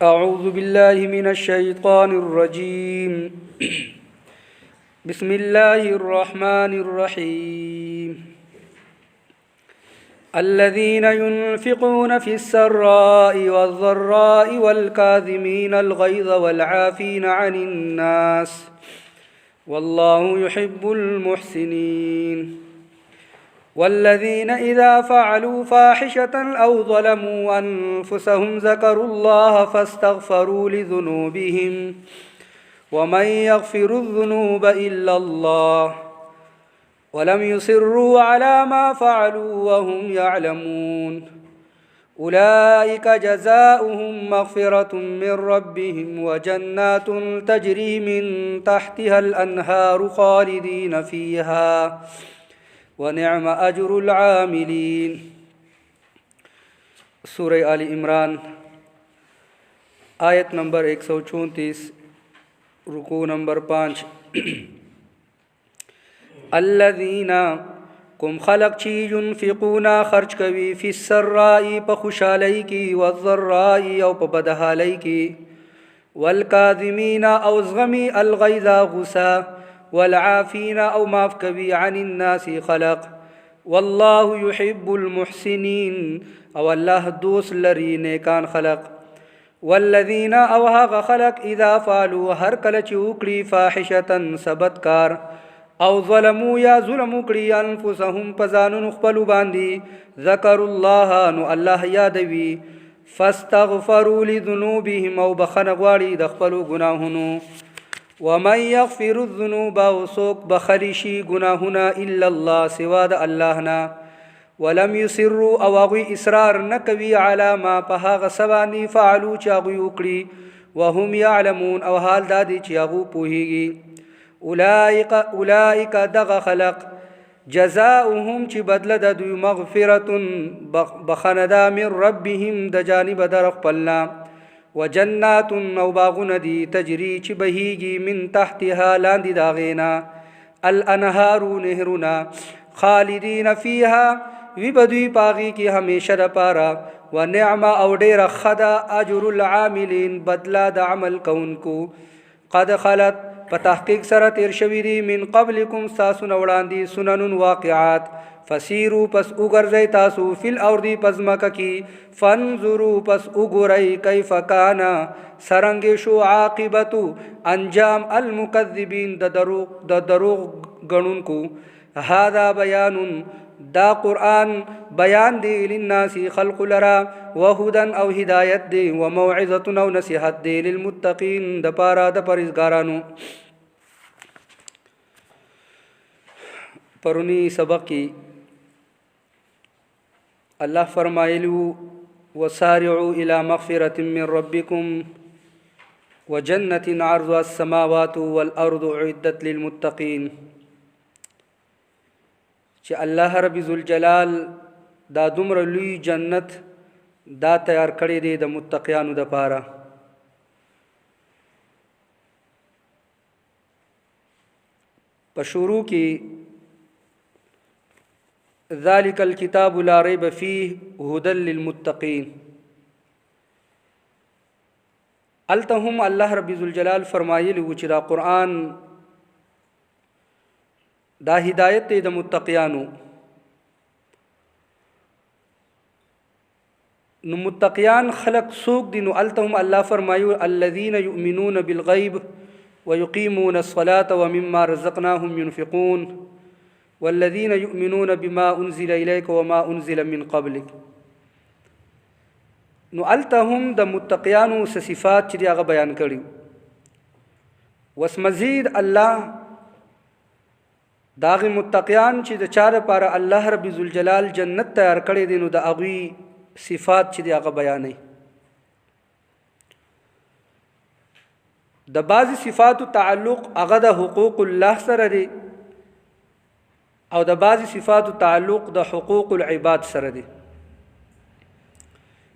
اعوذ باللہ من الشیطان الرجیم بسم اللہ الرحمن الرحیم الذين ينفقون في السراء والضراء والكاظمين الغيظ والعافين عن الناس والله يحب المحسنين والذين إذا فعلوا فاحشة أو ظلموا أنفسهم ذكروا الله فاستغفروا لذنوبهم ومن يغفر الذنوب إلا الله ولم يصروا على ما فعلوا وهم يعلمون أولئك جزاؤهم مغفرة من ربهم وجنات تجري من تحتها الأنهار خالدين فيها ونعم اجر العاملین۔ سورہ آل عمران آیت نمبر 134 رکوع نمبر 5۔ الذین کم خلق چی ينفقون خرچ کوي فی السراء پا خوشحالی کی والضراء او پا بدحالی کی والکاظمین او زغمی الغیظ غصہ والعافین او معاف کوي عن الناس خلق والله يحب المحسنین او الله دوست لري نیکان خلق والذین او هغه خلق اذا فعلوا هر کله چې وکړي فاحشة سبت کار او ظلموا یا ظلم وکړي انفسهم پزانون خپل باندې ذکر الله نو الله یادوي فاستغفروا لذنوبهم او بخنه غواړي د خپل ګناهونو ومن يغفر الذنوب وسوق بخلشي گناهنا الا الله سوا د الله نا ولم يصروا او غوي اصرار نکوي على ما په هغه سباني فعلوا چاغوي وکړي وهم يعلمون او حال دادي چاغو پوهيږي اولئك دغ خلق جزاؤهم چې بدله د دوی مغفرة بخندا من ربهم د جانب در خپلنا وجنات او باغون دی تجری چی بهیگی من تحتها لاندی داغینا الانهار نهرنا خالدین فیها وی بدوی پاغی کی ہمیشہ دا پارا ونعم او دیر خدا اجر العاملین بدلا دا عمل کون کو قد خلت پتحقیق سر تیر شوی دی من قبلکم ساسن وڑاندی سنن واقعات فسیرو پس اگرزی تاسو فی الارض پس مکہ کی فانظرو پس اگرئی کیف کانا سرنگ شو عاقبتو انجام المکذبین دا دروغ گنن کو هذا بیان دا قرآن بیان دی للناس خلق لرا وہدن او ہدایت دی وموعظت او نصیحت دی للمتقین دا پارا دا پرزگارانو۔ پرونی سبق کی اللہ فرمائلو وسارعوا الى مغفرة من ربكم وجنة عرضها السماوات والارض اعدت للمتقین چې الله رب ذوالجلال دا دومره لوی جنت دا تیار کړی دی د متقیانو د پاره۔ په شروع کې ذالک الکتاب لا ریب فیہ ھدی للمتقین، التهم اللہ رب ذوالجلال فرمایلی و چې دا قرآن دا ہدایت دی د متقیانو۔ نو متقیان خلق سوق دی نو التهم اللہ فرمایو الذین یؤمنون بالغیب ویقیمون الصلاة ومما رزقناهم ينفقون والذین یؤمنون بما انزل الیک وما انزل من قبلک۔ نو التهم د متقیانو صفات چې هغه بیان کړي وس مزید الله داغ متقیان چې د چاره لپاره الله رب ذوالجلال جنت تیار کړی دی نو د هغوی صفات چې هغه بیانوي۔ د بعضی صفاتو تعلق هغه د حقوق الله سره دی او د بعضی صفاتو تعلق د حقوق العباد سره دی،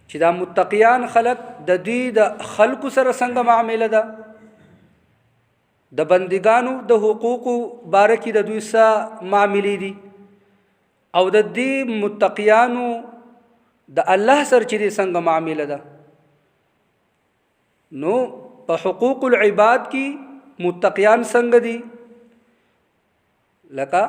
چې دا متقیان خلق د دوی د خلق سره څنګه معامله ده، د بندگانو د حقوق بارکی د دوی سره معاملې دي، او د دې متقیانو د الله سره چې څنګه معامله ده، نو په حقوق العباد کې متقیان څنګه دي؟ لکه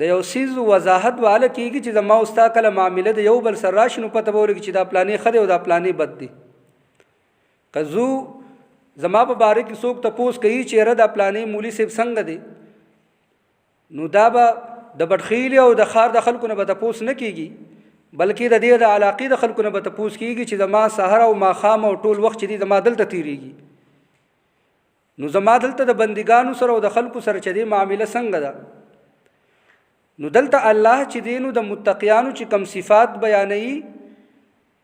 د یو سیز وضاحت واله کېږي چې زما او ستا کله معامله د یو بل سره راشي نو پته به ولګي چې دا پلانې ښه دی او دا پلانې بد دی. که زه زما په باره کې څوک تپوس کوي چې یاره دا پلانې مولي صاحب څنګه دی، نو دا به د بټخیلې او د ښار د خلکو نه به تپوس نه کېږي، بلکې د دې د علاقې د خلکو نه به تپوس کېږي چې زما سحر او ماښام او ټول وخت چې دی زما دلته تېرېږي. نو زما دلته د بندګانو سره او د خلکو سره چې دی معامله څنګه ده؟ نو دلته الله چې دی نو د متقیانو چې کم صفات بیانوي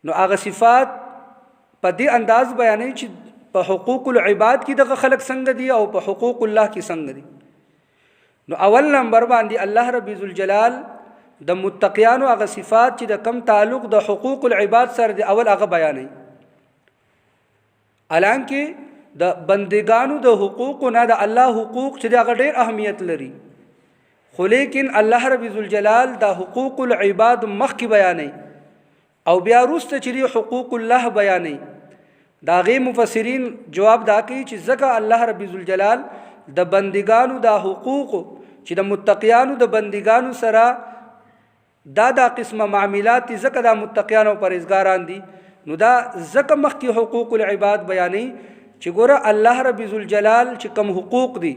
نو هغه صفات په دې انداز بیانوي چې په حقوق العباد کې دغه خلک څنګه دي او په حقوق الله کې څنګه دي. نو اول نمبر باندې الله رب ذوالجلال د متقیانو هغه صفات چې د کم تعلق د حقوق العباد سره دی اول هغه بیانوي. الانکه د بندگانو د حقوق نه د الله حقوق چې هغه ډېر اهمیت لري، خو لیکن الله رب ذوالجلال د حقوق العباد مخکې بیانوي او بیا وروسته چې حقوق الله بیانوي. دا غي مفسرین جواب دا کوي چې ځکه الله رب ذوالجلال د بندگانو د حقوق چې د متقیانو د بندگانو سره دا قسمه معاملات ځکه د متقیانو پرهیزګاران دي، نو دا ځکه مخکې حقوق العباد بیانوي چې ګوره الله رب ذوالجلال چې کم حقوق دي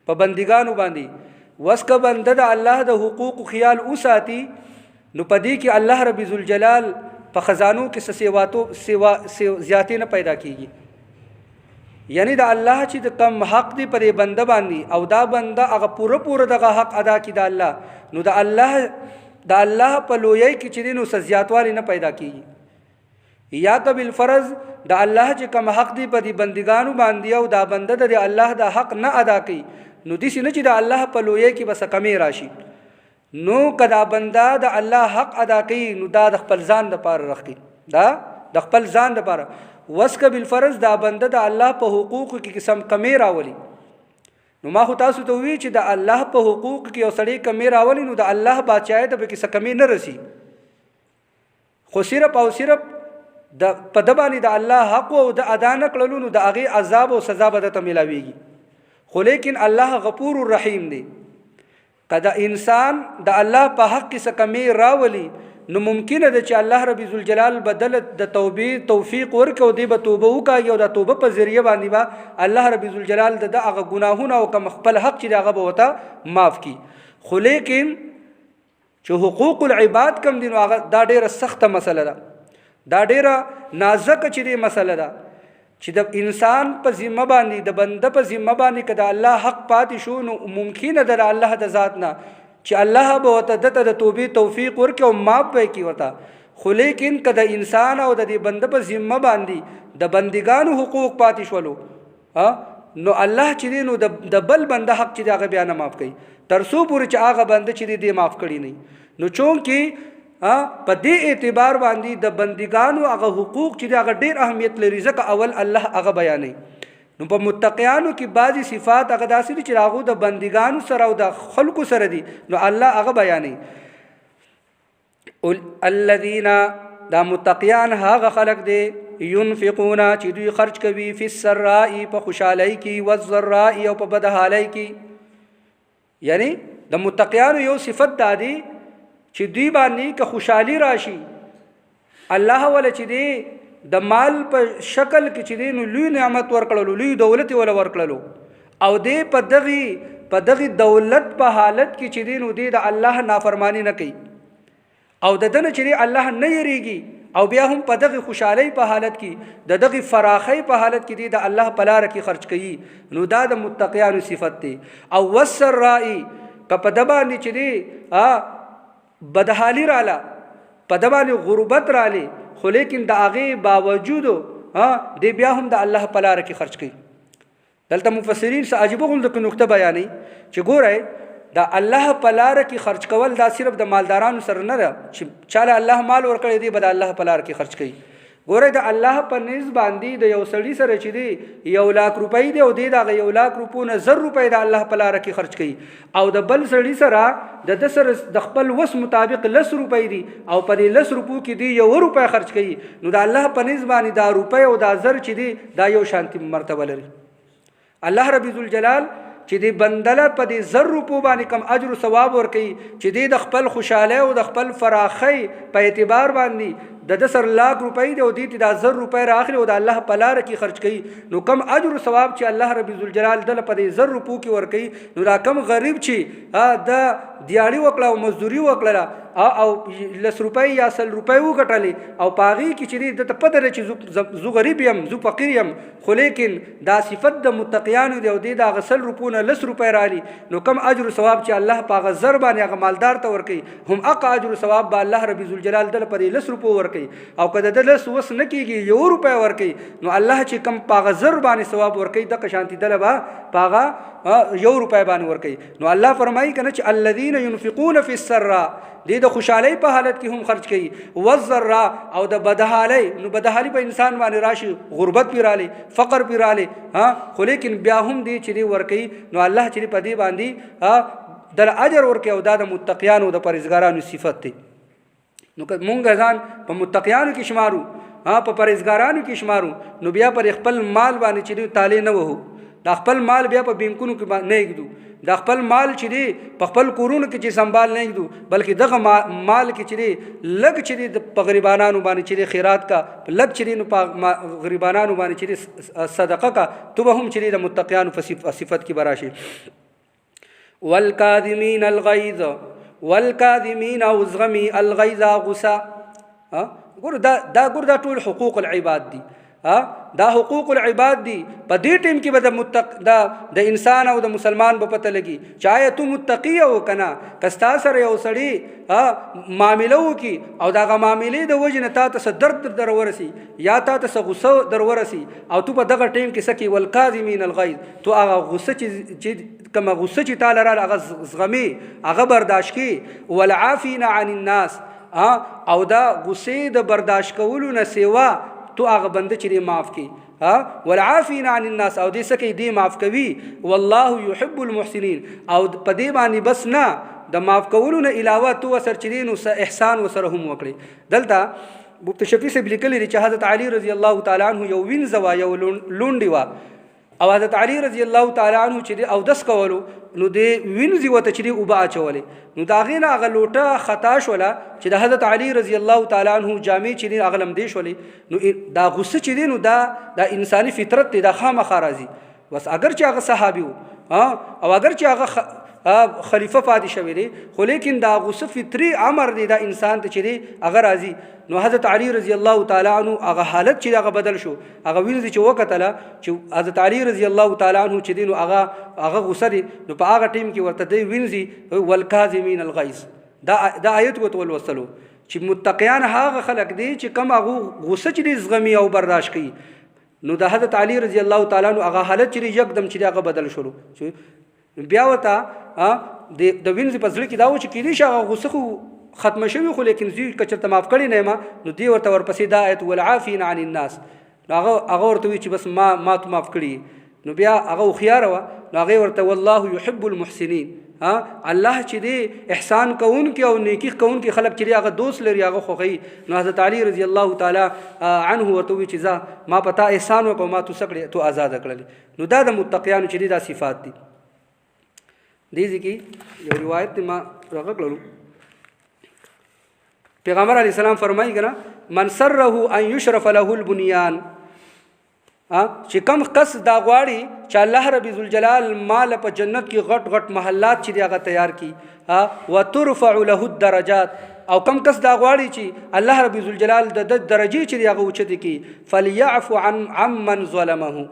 په بندگانو باندې، وسکه بنده د الله د حقوق خیال اوساتي نو پدې کې الله رب ذوالجلال په خزانو کې زیاتې نه پیدا کیږي. یعنی د الله چې د کم حق دی پر بنده باندې او دا بنده هغه پوره دغه حق ادا کړي د الله، نو د الله په لویۍ کې چې نو زیاتوالی نه پیدا کیږي. یا قبل فرض د الله چې کم حق دی په دې بندګانو باندې او دا بنده د الله د حق نه ادا کوي، نو دې نه چې د الله په لویۍ کې بس کمی راشي. نو کدا بنده د الله حق ادا کوي نو دا د خپل ځان لپاره رخي، دا د خپل ځان لپاره. وسکه بالفرض دا بنده د الله په حقوق کې قسم کمی راولي، نو ما خو تاسو ته وی چې د الله په حقوق کې یو سړی کمی راولي نو د الله بادشاہي ته به کیسه کمی نه رسی، خو صرف او صرف د په د باندې د الله حق او د ادا نه کړلو نو د هغه عذاب او سزا به ته ملاويږي. خو لیکن الله غفور الرحیم دی. کدا انسان د الله په حق کې کمی راولي نو ممکن ده چې الله رب ذوالجلال بدل د توبې توفیق ورکړي او دی به توبه وکړي او د توبه په ذریعہ باندې به الله رب ذوالجلال د هغه ګناهونه او کم خپل حق چې هغه به وته معاف کړي. خو لیکن چې حقوق العباد کم دي نو هغه دا ډیره سخته مسله ده، دا ډیره نازک چې دی مسله ده چې د انسان په ذمہ باندې د بنده په ذمہ باندې کدا الله حق پاتې شو نو ممکن ده د الله د ذات نه چې الله به وته د توبې توفیق ورکړي او معاف به کړي ورته. خو لیکن کدا انسان او د دې بنده په ذمہ باندې د بندګانو حقوق پاتې شولو نو الله چې دی نو د بل بنده حق چې هغه بیا نه معاف کوي تر څو پورې چې هغه بنده چې دی معاف کړي نه. نو چونکې په دې اعتبار باندې د بندګانو هغه حقوق چې هغه ډیر اهمیت لري ځکه اول الله هغه بیانوي. نو په متقیانو کې بعضی صفات هغه داسې دي چې هغه د بندګانو سره او د خلکو سره دي، نو الله هغه بیانوي. الذين دا متقیان هغه خلق دي ينفقون چې دوی خرج کوي فی السراء په خوشحالۍ کې والضراء او په بدحالۍ کې. یعنی د متقیانو یو صفت دا دی چې دوی باندې که خوشحالي راشي الله ولا چې دی د مال په شکل کې چې دی نو لوی نعمت ورکړلو، لوی دولت ولا ورکړلو، او دی په دغه دولت په حالت کې چې دی نو دی د الله نافرمانی نه کوي او د دنه چې دی الله نه یریږي او بیا هم په دغه خوشحالي په حالت کې د دغه فراخي په حالت کې دی د الله په لار کې خرج کوي، نو دا د متقیانو صفت دی. او والسراء په دبانې چې دی بدحالی رااله په دبانې غربت رااله، خو لیکن د هغه باوجود دی بیا هم د الله په لار کې خرج کوي. دلته مفسرین څه عجیب غوندې نقطه بیانوي چې ګورئ د الله په لار کې خرج کول دا صرف د مالدارانو سره نه ده چې چاله الله مال ورکړي دی به د الله په لار کې خرج کوي، ګوره د الله په نسبت باندې د یو سړي سره چې دی 1,00,000 روپۍ دی او دی دغه 1,00,000 روپو نه 1,000 روپۍ د الله په لاره کې خرج کوي او د بل سړي سره د سره د خپل وس مطابق 100 روپۍ دی او په دې 100 روپو کې دی 1 روپۍ خرج کوي، نو د الله په نسبت باندې دا روپۍ او دا 1,000 چې دی دا یو شانتي مرتبه لري. الله رب ذوالجلال چې دی بندله په دې 1,000 روپو باندې کم اجر او ثواب ورکوي چې دی د خپل خوشاله او د خپل فراخي په اعتبار باندې د 1,00,000 روپۍ دی او دې د 1,000 روپۍ راخلي او د الله په لاره کې خرج کوي، نو کم اجر او ثواب چې الله رب ذوالجلال دله په دې 1,000 روپو کې ورکوي، نو دا کم غریب چې د دیاړي وکړه او مزدوري وکړه او 1,00,000 روپۍ یا 100 روپۍ وګټلې او پاغي کې چې د پته لري چې زو غریب یم زو فقیر یم، خو لیکن دا صفت د متقیانو دی او د 100 روپو نه 100 روپۍ رالی، نو کم اجر او ثواب چې الله پاغه 1,000 باندې هغه مالدار ته ورکوي هم اقا اجر او ثواب به الله رب ذوالجلال دله په 1,000 روپو ورکوي، او کله د 1,000 وس نه کیږي 1 روپۍ ورکوي، نو الله چې کم پاغه 1,000 باندې ثواب ورکوي د شانتي دله به پاغه 1 روپۍ باندې ورکوي. نو الله فرمایي کنه چې الذين ينفقون في السراء دې د خوشحالۍ په حالت کې هم خرج کوي والضراء او د بدحالۍ، نو بدحالي په انسان باندې راشي غربت پیراله فقر پیراله خو لیکن بیا هم دې چې دې ورکوي، نو الله چې په دې باندې د اجر ورکوي او دا د متقیانو د پرهیزګارانو صفت دی. نو که مونږ ځان په متقیانو کې شمارو په پرهیزګارانو کې شمارو، نو بیا پر خپل مال باندې چې تاله نه وهو، دا خپل مال بیا په بینکونو کې نه یګدو، دا خپل مال چې دی په خپل کورونو کې چې سنبال نه یګدو، بلکې دغه مال کې چې دی لګ چې دی په غریبانو باندې چې دی خیرات کا، لګ چې دی نو په غریبانو باندې چې دی صدقه کا، تو به هم چې دی د متقیانو صفت کې براشي. والکاظمین الغیظ والکاظمین او زغمی الغیظ غصه، ګور دا ټول حقوق العباد دي، دا حقوق العباد دي. په دې ټیم کې به د انسان او د مسلمان به پته لګي چې آیا تو متقی او کنه، کستا سره یو سړی معامله وکي او دغه معاملې د وجه نه تا ته درد در ورسي یا تا ته غصه در ورسي او تو په دغه ټیم کې سکی والکاظمین الغیظ، تو هغه غصه چې کومه غصه چې تعالی را هغه زغمي هغه برداشت کی، والعافین عن الناس او دا غصه د برداشت کولو نه سیوا تو هغه بنده چې معاف کی، والعافین عن الناس او دې سکه دې معاف کوي، والله يحب المحسنین او په دې باندې بس نه د معاف کولو نه علاوه تو سر چرینو احسان وسره هم وکړي. دلته مفتی شفیع سے لیکلی چې حضرت علی رضی الله تعالی عنہ یو وینځوا یو لونډی وا او حضرت علی رضی الله تعالی عنہ چې او دس کولو نو دې وینځي وته چې او با اچولې، نو دا غینه هغه لوټه خطا شوله چې د حضرت علی رضی الله تعالی عنہ جامع چې هغه لم دی شولې، نو دا غصه چې دی نو دا انساني فطرت دی، دا خامخا راځي. بس اگر چې هغه صحابي او اگر چې هغه خلیفہ پاتې شوی دی، خو لیکن دا غصه فطری امر دی دا انسان ته چې دی هغه راځي. نو حضرت علی رضی الله تعالی عنہ هغه حالت چې هغه بدل شو، هغه وینځي چې وکتله چې حضرت علی رضی الله تعالی عنہ چې دی نو هغه غصه دی، نو په هغه ټیم کې ورته دی وینځي والکاظمین الغیظ. دا آیت کو تول وصلو چې متقیان هغه خلق دی چې کوم هغه غصه چې دی زغمی او برداشت کوي، نو د حضرت علی رضی الله تعالی عنہ هغه حالت چې یکدم چې هغه بدل شلو. بیا وته د وینځ په ځل کې دا و چې کېدی شي هغه غصه خو ختم شوی، خو لیکن زی کچرته معاف کړي نه ما، نو دی ورته ورپسې دا آیت والعافین عن الناس، هغه ورته وی چې بس ما تو معاف کړي، نو بیا هغه خيار و، نو هغه ورته والله يحب المحسنین، الله چې دی احسان کون کې او نیکی کون کې خلق چې هغه دوست لري هغه خوغي. نو حضرت علی رضی الله تعالی عنه ورته وی چې ما پتا احسان وکړم ما تو سکړې تو آزاد کړل. نو دا د متقیانو چې دا صفات دي. دې ځکه یو روایت ما راغلو پیغمبر علیہ السلام فرمایي کړه من سره ان یشرف له البنیان، چې کم کس دا غواړي چې الله رب ذوالجلال مال په جنت کې غټ غټ محلات چې هغه تیار کړي وترفع له الدرجات، او کم کس دا غواړي چې الله رب ذوالجلال د درجې چې هغه اوچته کړي فليعفو عن من ظلمه.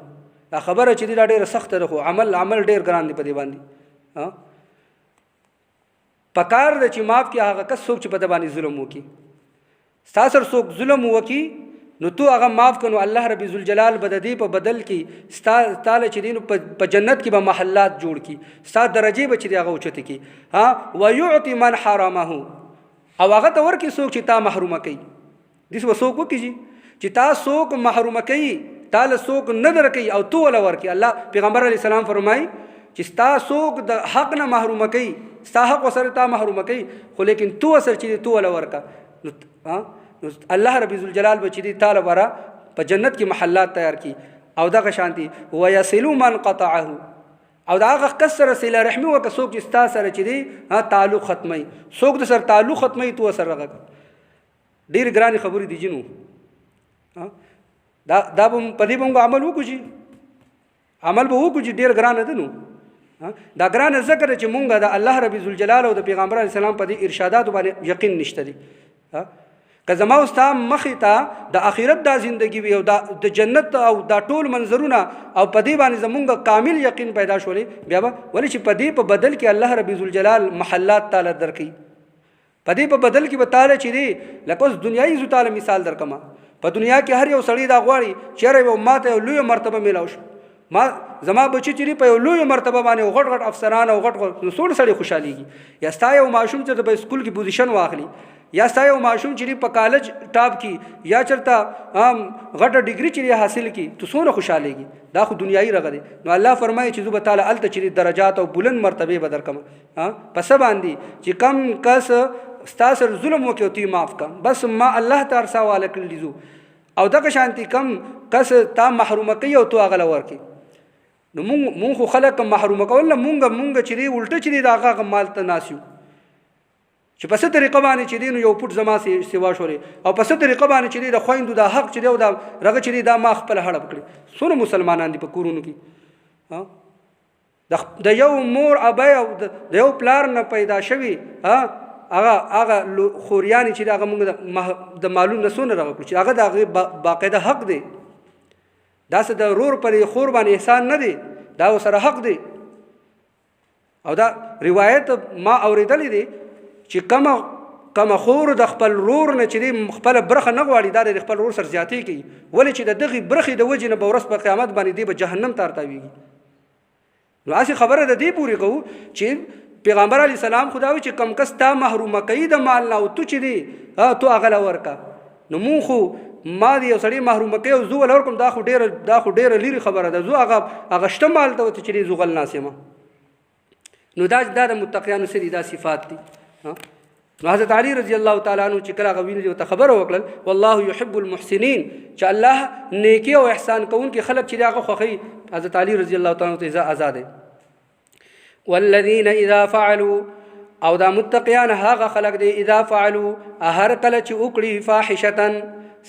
دا خبره چې دا ډیره سخت ده، خو عمل ډیر ګران دی په دې باندې. پکار د چې معاف کې هغه کس څوک چې په باندې ظلم وکي، ستاسو څوک ظلم وکي نو تو هغه معاف کنو، الله رب ذوالجلال بددی په بدل کې تعالی چې دین په جنت کې به محلات جوړ کی، ستاسو درجه به چې هغه اوچته کی. ويعطي من حرمه، او هغه ته ورکی څوک چې تا محرومه کوي. دیس وسوک وکیږي چې تا څوک محروم کوي تعالی څوک نه درکوي او تو ولا ورکي. الله پیغمبر علیه السلام فرمایي چې ستا څوک د حق نه محروم کوي ستا حق وسره تا محروم کوي خو لیکن تو وسره چې تو ولا ورکا نو الله رب ذوالجلال به چې تعالی ورا په جنت کې محلات تیار کی. او دغه شانتي ويصل من قطعه او دا هغه کسر صله رحمی وک څوک چې ستا سره چې دی تعلق ختمي څوک د سره تعلق ختمي تو سره راغ ډیر ګران خبرې دي جنو. دا به پدې باندې عمل وکړي عمل به وکړي ډیر ګران ده نو. دا ګران ذکر چې مونږه د الله رب ذوالجلال او د پیغمبر علیه السلام په دې ارشادات باندې یقین نشته دي. که زما او ستا مخې ته د آخرت دا زندگی وي او د جنت او دا ټول منظرونه او په دې باندې زمونږ کامل یقین پیدا شولې بیا به ولې چې په دې په بدل کې الله رب ذوالجلال محلات تعالی درکړي په دې په بدل کې به تعالی چې دی لکه اوس دنیایي زو تعالی مثال درکما په دنیا کې هر یو سړی دا غواړي چې یو ماته یو لوی مرتبه میلاو شي ما زما بچی چې په یو لوی مرتبه باندې غټ غټ افسران او غټ غټ څوړ سړی خوشاليږي یا ستا یو ماشوم چې په سکول کې پوزیشن واخلي یا ستا یو ماشوم چې په کالج ټاپ کی یا چرته غټه ډیګری چې حاصل کی تو څونه خوشاليږي دا خو دنیایي رغه دي. نو الله فرمایي چې زو تعالی الته چې درجات او بلند مرتبه بدر کم پس باندې چې کم کس ستا سره ظلم وکړي تی معاف کا بس ما الله تعالی سواله کړی زو او دغه شانتي کم کس تا محروم کوي او تو اغله ورکی. نو مونږ خو خلک محروم کول مونږ چې دی الټه چې دی داغه مال ته ناسیو چې په څه طریقه باندې چې دی نو یو پټ زما سیوا شولې او په څه طریقه باندې چې دی د خويندو د حق چې دی او د رغه چې دی دا ما خپل هړب کړی. څونه مسلمانان دي په کورونو کې د یو مور ابای او د یو پلار نه پیدا شوی هغه خوریانی چې هغه موږ د معلوم نسونه راغلو چې هغه د باقاعده حق دی دا څه د رور پر خور باندې احسان نه دی دا سره حق دی. او دا روایت ما اوریدلې دی چې کما خور د خپل رور نه چې خپل برخه نه غواړي دا د خپل رور سره زیاتی کوي ولې چې د دغه برخې د وجې نه به ورځ په قیامت باندې دی به جهنم ته ارتاویږي. نو اسی خبره د دې پوری کوو چې پیغمبر علی السلام خداوی چې کم کس تا محروم کوي د مال نه او تو چې دی تو اغلا ورکا. نو مون خو ما دی یو سړی محروم کوي او زو ول ورکم دا خو ډیره لري خبره ده زو هغه شته مال ته چې دی زغل ناسمه. نو دا د متقینو سری دا صفات دي. نو حضرت علی رضی الله تعالی عنہ چې کله غوینه دی ته خبر وکړل والله يحب المحسنین چې الله نیکی او احسان کوونکي خلک چې هغه خوخي حضرت علی رضی الله تعالی عنہ ته آزاد دي. والذین اذا فعلوا او دا متقیان هغه خلق دی اذا فعلوا هر کله چې وکړي فاحشتن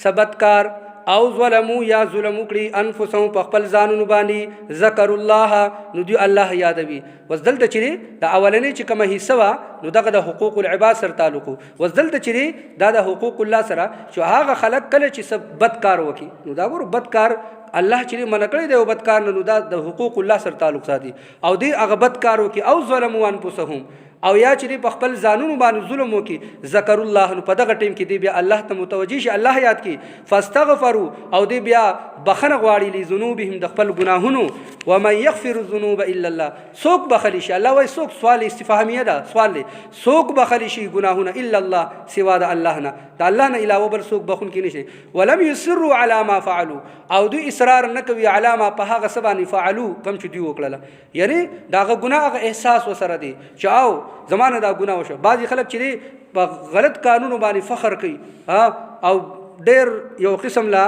سبتکار او ظلموا یا ظلم وکړي انفسهم په خپل ځانونو باندې ذکر الله نو دی الله یادوي. وزدلته چې د اولنې چې کومه حصہ وا نو دغه د حقوق العباد سره تعلق وزدلته چې دا د حقوق الله سره چې هغه خلق کله چې بدکار وکي نو دا ور بدکار الله چې منکړي دی او بدکار نو دا د حقوق الله سره تعلق ساتي او دی هغه بدکار وکي او ظلموا انفسهم او یا چې په خپل ځانونو باندې ظلم وکي ذکر الله نو په دغه ټیم کې دی بیا الله ته متوجي شي الله یاد کی فاستغفروا او دی بیا بخنه غواړي لذنوبهم د خپل ګناهونو ومن يغفر الذنوب الا الله سوک بخلی شي الله وای سوک سوال استفهامیه ده سوال دی سوک بخلی شي ګناهونه الا الله سوا د الله نه د الله نه علاوه بل سوک بخون کې نشي. ولم يصروا على ما فعلوا او دوی اصرار نه کوي علامه په هغه سبانه فعلوا کم چې دوی وکړه یعنی داغه ګناه احساس وسره دی چې او زمانه دا ګناه وشو. بعضی خلک چې په غلط قانون باندې فخر کوي او ډیر یو قسم لا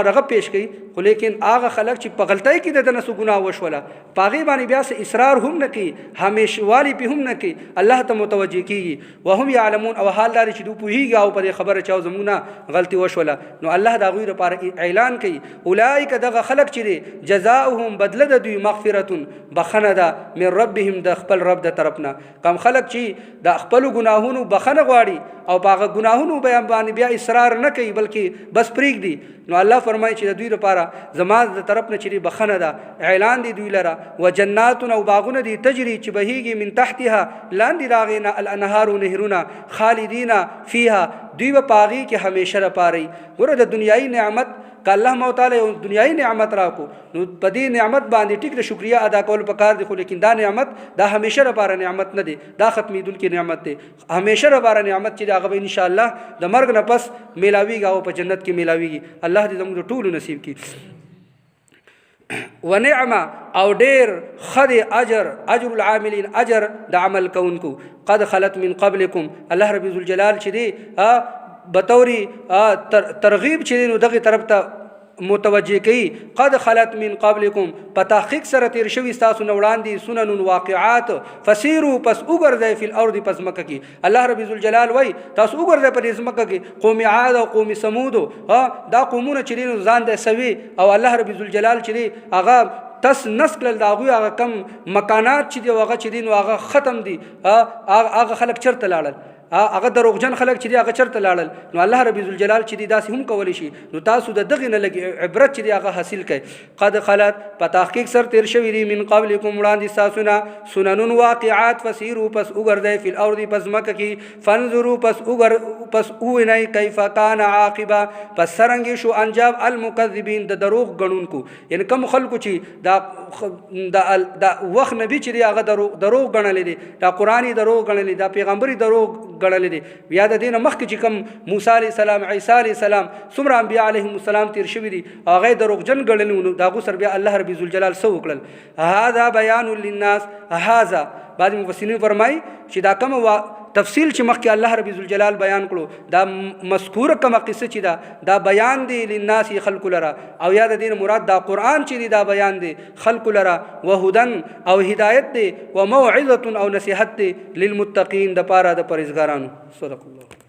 رغب پیش کوي خو لیکن هغه خلک چې په غلطۍ کې د نسو ګناه وشوله پاغي باندې بیا سه اصرار هم نه کوي همیشه والی په هم نه کوي الله ته متوجي کیږي وهم يعلمون او حال دار چې دوی پوهیږي او پر خبره چاو زمونه غلطي وشوله نو الله دا غوی لپاره اعلان کوي اولئک دغه خلک چې جزاؤهم بدله د دوی مغفرة بخنه ده من ربهم د خپل رب د طرفنا. کم خلک چې د خپل ګناهونو بخنه غواړي او باغه ګناهونو باندې بیا اصرار نه کوي بلکې بس پریک دي نو الله فرمایي چې د دوی لپاره زما د طرف نه چې بخنه ده اعلان دی دوی لره وجنات او باغونه دي تجري چې بهيږي من تحتها لاندې راغینا الانهار نهرونه خالدین فيها دوی په پاغي کې همیشه لپاره ګوره د دنیایي نعمت که الله مو تعالی یو دنیایي نعمت راکو نو په دې نعمت باندې ټیک د شکریا ادا کول پکار دي، خو لیکن دا نعمت دا همیشه لپاره نعمت نه دی، دا ختمیدونکې نعمت دی، همیشه لپاره نعمت چې دا هغه به ان شاء الله د مرګ نه پس میلاویږي او په جنت کې میلاویږي. الله دې زموږ ټولو نصیب کړي. ونعمه او ډیر خد اجر العاملین اجر د عمل کوونکو قد خلت من قبلکم. الله رب ذوالجلال چې دی بطوري ترغیب چې دی نو دغه طرف ته متوجه کوي. قد خلت من قبلکم په تحقیق سره تیر شوي ستاسو نه وړاندې سنن واقعات فسیروا پس وګرځئ فی الارض پس مکه کې. الله رب ذوالجلال وایي تاسو وګرځئ په دې مکه کې قوم عاد او قوم ثمود دا قومونه چې دي ځان د سوي او الله رب ذوالجلال چې دی هغه تس نسل د هغوی هغه کم مکانات چې دی هغه چې دي نو هغه ختم دي. هغه خلک چرته لاړل، هغه دروغجن خلک چې دی هغه چرته لاړل. نو الله رب ذوالجلال چې دی داسې هم کولی شي. نو تاسو د دغې نه لږ عبرت چې دی هغه حاصل کړئ. قد خلت په تحقیق سر تیر شوي دي من قبلکم وړاندې ستاسو نه سنن واقعات فسیروا پس وګرځئ فی الارض پس مکه کې فانظروا پس ووینئ کیف کان عاقبه پس څرنګې شو انجام المکذبین د دروغ ګڼونکو. یعنې کوم خلکو چې دا وخت نبی چې دی هغه دروغ ګڼلی دی، دا قرآن دروغ ګڼلی، دا پیغمبري دروغ ګڼلی دی. بیا د دې نه مخکې چې کوم موسی علیه السلام، عیسی علیه السلام، څومره انبیا علیهم السلام تیر شوي دي هغه دروغجن ګڼلي نو د هغو سره بیا الله رب ذوالجلال څه وکړل؟ هذا بیان للناس. هذا بعض مفسرین فرمایي چې دا کومه تفصیل چې مخکې الله رب ذوالجلال بیان کړو دا مذکوره کومه قصه چې دا بیان دی للناس خلق لرا، او یا د دین مراد دا قرآن چې دی دا بیان دی خلق لرا، وهدن او هدایت دی، وموعظه او نصیحت دی للمتقین د پاره د پرهیزګارانو. صدق الله.